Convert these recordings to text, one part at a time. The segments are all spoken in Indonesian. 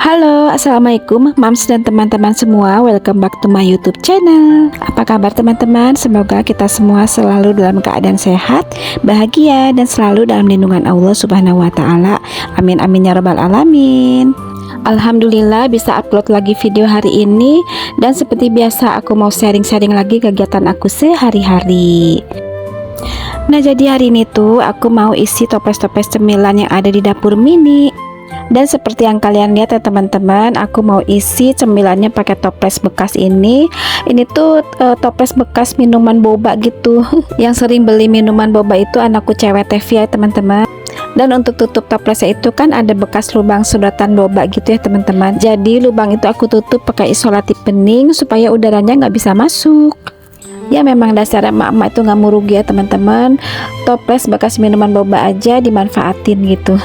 Halo, assalamualaikum Mams dan teman-teman semua. Welcome back to my YouTube channel. Apa kabar teman-teman? Semoga kita semua selalu dalam keadaan sehat, bahagia, dan selalu dalam lindungan Allah Subhanahu wa Ta'ala. Amin amin ya rabbal alamin. Alhamdulillah bisa upload lagi video hari ini. Dan seperti biasa aku mau sharing-sharing lagi kegiatan aku sehari-hari. Nah, jadi hari ini tuh aku mau isi toples-toples cemilan yang ada di dapur mini. Dan seperti yang kalian lihat ya teman-teman, aku mau isi cemilannya pakai toples bekas ini. Ini tuh toples bekas minuman boba gitu. Yang sering beli minuman boba itu anakku cewek Tevia ya teman-teman. Dan untuk tutup toplesnya itu kan ada bekas lubang sedotan boba gitu ya teman-teman. Jadi lubang itu aku tutup pakai isolatif bening supaya udaranya nggak bisa masuk. Ya memang dasar emak-emak itu nggak mau rugi ya teman-teman. Toples bekas minuman boba aja dimanfaatin gitu.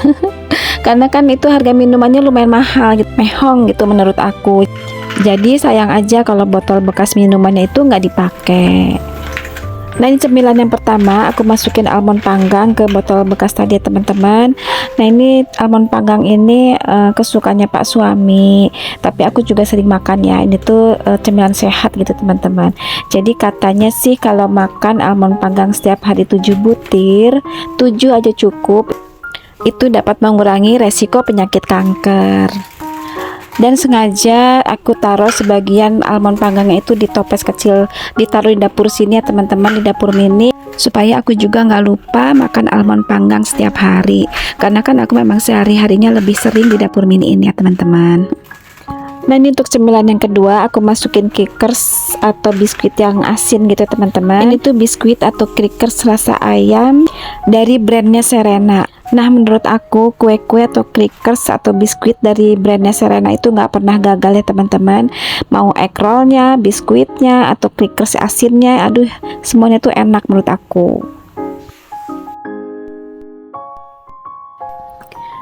Karena kan itu harga minumannya lumayan mahal gitu, mehong gitu menurut aku. Jadi sayang aja kalau botol bekas minumannya itu nggak dipakai. Nah, ini cemilan yang pertama aku masukin almond panggang ke botol bekas tadi ya teman-teman. Nah, ini almond panggang ini kesukaannya Pak suami, tapi aku juga sering makan ya. Ini tuh cemilan sehat gitu teman-teman. Jadi katanya sih kalau makan almond panggang setiap hari 7 butir, 7 aja cukup, itu dapat mengurangi resiko penyakit kanker. Dan sengaja aku taruh sebagian almond panggangnya itu di toples kecil, ditaruh di dapur sini ya teman-teman, di dapur mini, supaya aku juga nggak lupa makan almond panggang setiap hari. Karena kan aku memang sehari-harinya lebih sering di dapur mini ini ya teman-teman. Nah, ini untuk cemilan yang kedua aku masukin Kickers atau biskuit yang asin gitu teman-teman. Ini tuh biskuit atau Kickers rasa ayam dari brandnya Serena. Nah, menurut aku kue-kue atau Kickers atau biskuit dari brandnya Serena itu nggak pernah gagal ya teman-teman. Mau egg rollnya, biskuitnya, atau Kickers asinnya, aduh semuanya tuh enak menurut aku.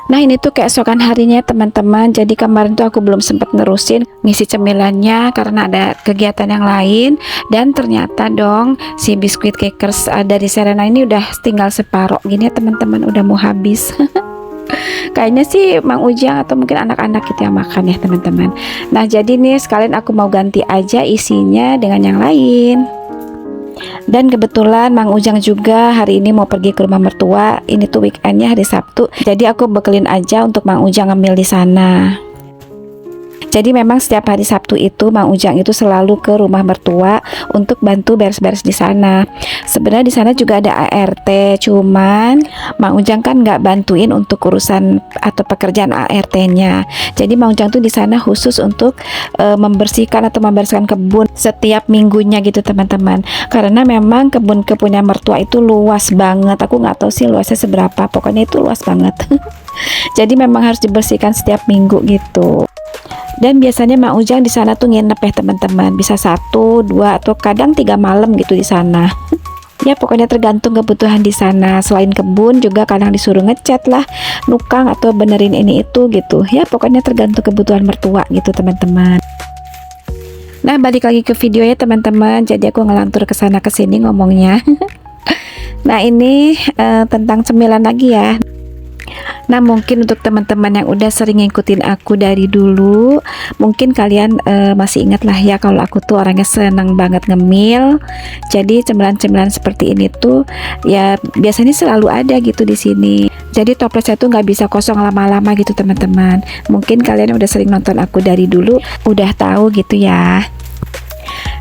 Nah, ini tuh keesokan harinya teman-teman. Jadi kemarin tuh aku belum sempat nerusin ngisi cemilannya karena ada kegiatan yang lain. Dan ternyata dong si biskuit Kickers dari Serena ini udah tinggal separoh gini ya teman-teman, udah mau habis. Kayaknya sih Mang Ujang atau mungkin anak-anak gitu yang makan ya teman-teman. Nah, jadi nih sekalian aku mau ganti aja isinya dengan yang lain. Dan kebetulan Mang Ujang juga hari ini mau pergi ke rumah mertua. Ini tuh weekendnya hari Sabtu. Jadi aku bekelin aja untuk Mang Ujang ngambil di sana. Jadi memang setiap hari Sabtu itu Mang Ujang itu selalu ke rumah mertua untuk bantu beres-beres di sana. Sebenarnya di sana juga ada ART, cuman Mang Ujang kan nggak bantuin untuk urusan atau pekerjaan ART-nya. Jadi Mang Ujang tuh di sana khusus untuk membersihkan atau membereskan kebun setiap minggunya gitu teman-teman. Karena memang kebunnya mertua itu luas banget. Aku nggak tahu sih luasnya seberapa. Pokoknya itu luas banget. Jadi memang harus dibersihkan setiap minggu gitu. Dan biasanya Mang Ujang di sana tuh nginep ya teman-teman, bisa 1, 2 atau kadang 3 malam gitu di sana. Ya pokoknya tergantung kebutuhan di sana. Selain kebun juga kadang disuruh ngecat lah, nukang atau benerin ini itu gitu. Ya pokoknya tergantung kebutuhan mertua gitu teman-teman. Nah, balik lagi ke video ya teman-teman. Jadi aku ngelantur ke sana ke sini ngomongnya. Nah, ini tentang cemilan lagi ya. Nah, mungkin untuk teman-teman yang udah sering ngikutin aku dari dulu, mungkin kalian masih ingat lah ya kalau aku tuh orangnya senang banget ngemil. Jadi cemilan-cemilan seperti ini tuh ya biasanya selalu ada gitu di sini. Jadi toplesnya tuh nggak bisa kosong lama-lama gitu teman-teman. Mungkin kalian udah sering nonton aku dari dulu, udah tahu gitu ya.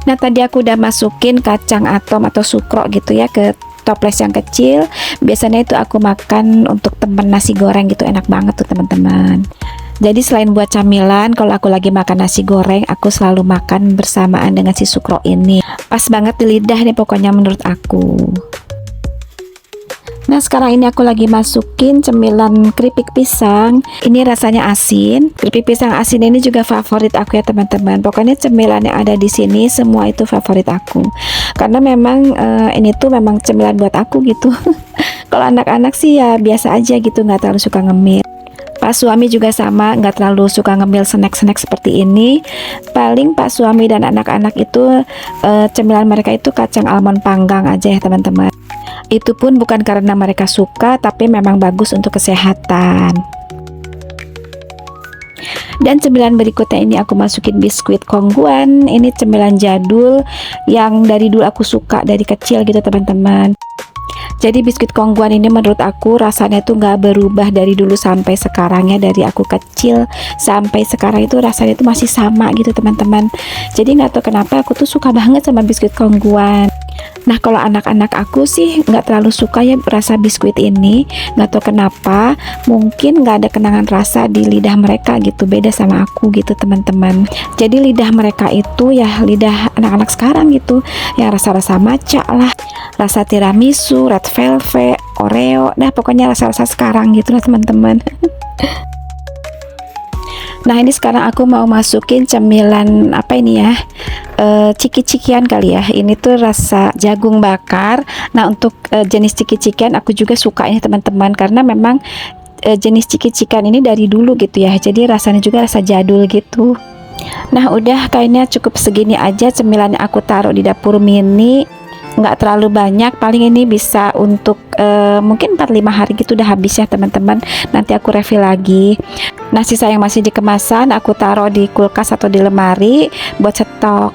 Nah, tadi aku udah masukin kacang atom atau sukro gitu ya ke toples yang kecil. Biasanya itu aku makan untuk temen nasi goreng gitu, enak banget tuh teman-teman. Jadi selain buat camilan, kalau aku lagi makan nasi goreng, aku selalu makan bersamaan dengan si sukro ini. Pas banget di lidah nih pokoknya menurut aku. Nah, sekarang ini aku lagi masukin cemilan keripik pisang. Ini rasanya asin. Keripik pisang asin ini juga favorit aku ya teman-teman. Pokoknya cemilan yang ada di sini semua itu favorit aku. Karena memang ini tuh memang cemilan buat aku gitu. Kalau anak-anak sih ya biasa aja gitu, nggak terlalu suka ngemil. Pak suami juga sama, nggak terlalu suka ngemil snack-snack seperti ini. Paling Pak suami dan anak-anak itu cemilan mereka itu kacang almond panggang aja ya teman-teman. Itu pun bukan karena mereka suka, tapi memang bagus untuk kesehatan. Dan cemilan berikutnya ini aku masukin biskuit Kongguan. Ini cemilan jadul yang dari dulu aku suka dari kecil gitu teman-teman. Jadi biskuit Kongguan ini menurut aku rasanya tuh nggak berubah dari dulu sampai sekarang ya, dari aku kecil sampai sekarang itu rasanya tuh masih sama gitu teman-teman. Jadi nggak tahu kenapa aku tuh suka banget sama biskuit Kongguan. Nah kalau anak-anak aku sih nggak terlalu suka ya rasa biskuit ini, nggak tahu kenapa, mungkin nggak ada kenangan rasa di lidah mereka gitu, beda sama aku gitu teman-teman. Jadi lidah mereka itu ya lidah anak-anak sekarang gitu, yang rasa-rasa matcha lah, rasa tiramisu, red velvet, oreo, dah pokoknya rasa-rasa sekarang gitu lah teman-teman. Nah ini sekarang aku mau masukin cemilan apa ini ya, ciki-cikian kali ya. Ini tuh rasa jagung bakar. Nah untuk jenis ciki-cikian aku juga suka ini teman-teman, karena memang jenis ciki-cikian ini dari dulu gitu ya, jadi rasanya juga rasa jadul gitu. Nah udah kayaknya cukup segini aja cemilan yang aku taruh di dapur mini, nggak terlalu banyak, paling ini bisa untuk mungkin 4-5 hari gitu udah habis ya teman-teman. Nanti aku refill lagi. Nah sisa yang masih di kemasan aku taruh di kulkas atau di lemari buat stok.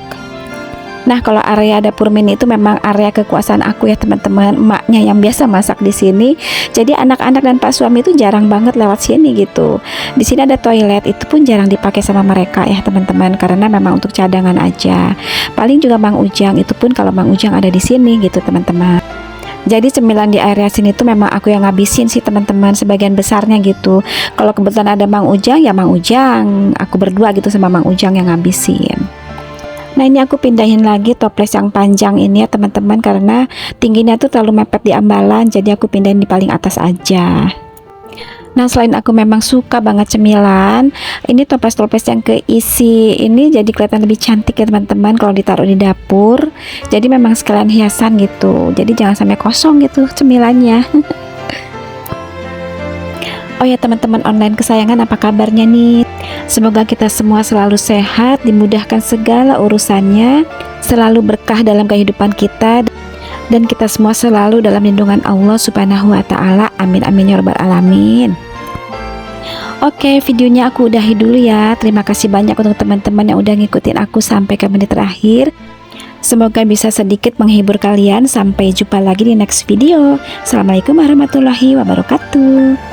Nah kalau area dapur mini itu memang area kekuasaan aku ya teman-teman, emaknya yang biasa masak di sini. Jadi anak-anak dan pak suami itu jarang banget lewat sini gitu. Di sini ada toilet, itu pun jarang dipakai sama mereka ya teman-teman, karena memang untuk cadangan aja. Paling juga Mang Ujang, itu pun kalau Mang Ujang ada di sini gitu teman-teman. Jadi cemilan di area sini tuh memang aku yang ngabisin sih teman-teman, sebagian besarnya gitu. Kalau kebetulan ada Mang Ujang ya Mang Ujang, aku berdua gitu sama Mang Ujang yang ngabisin. Nah ini aku pindahin lagi toples yang panjang ini ya teman-teman, karena tingginya tuh terlalu mepet di ambalan, jadi aku pindahin di paling atas aja. Nah selain aku memang suka banget cemilan, ini toples-toples yang keisi ini jadi kelihatan lebih cantik ya teman-teman kalau ditaruh di dapur. Jadi memang sekalian hiasan gitu, jadi jangan sampai kosong gitu cemilannya. Oh ya teman-teman online kesayangan, apa kabarnya nih? Semoga kita semua selalu sehat, dimudahkan segala urusannya, selalu berkah dalam kehidupan kita, dan kita semua selalu dalam lindungan Allah Subhanahu wa Ta'ala. Amin amin ya rabbal alamin. Oke, videonya aku udahi dulu ya. Terima kasih banyak untuk teman-teman yang udah ngikutin aku sampai ke menit terakhir. Semoga bisa sedikit menghibur kalian. Sampai jumpa lagi di next video. Assalamualaikum warahmatullahi wabarakatuh.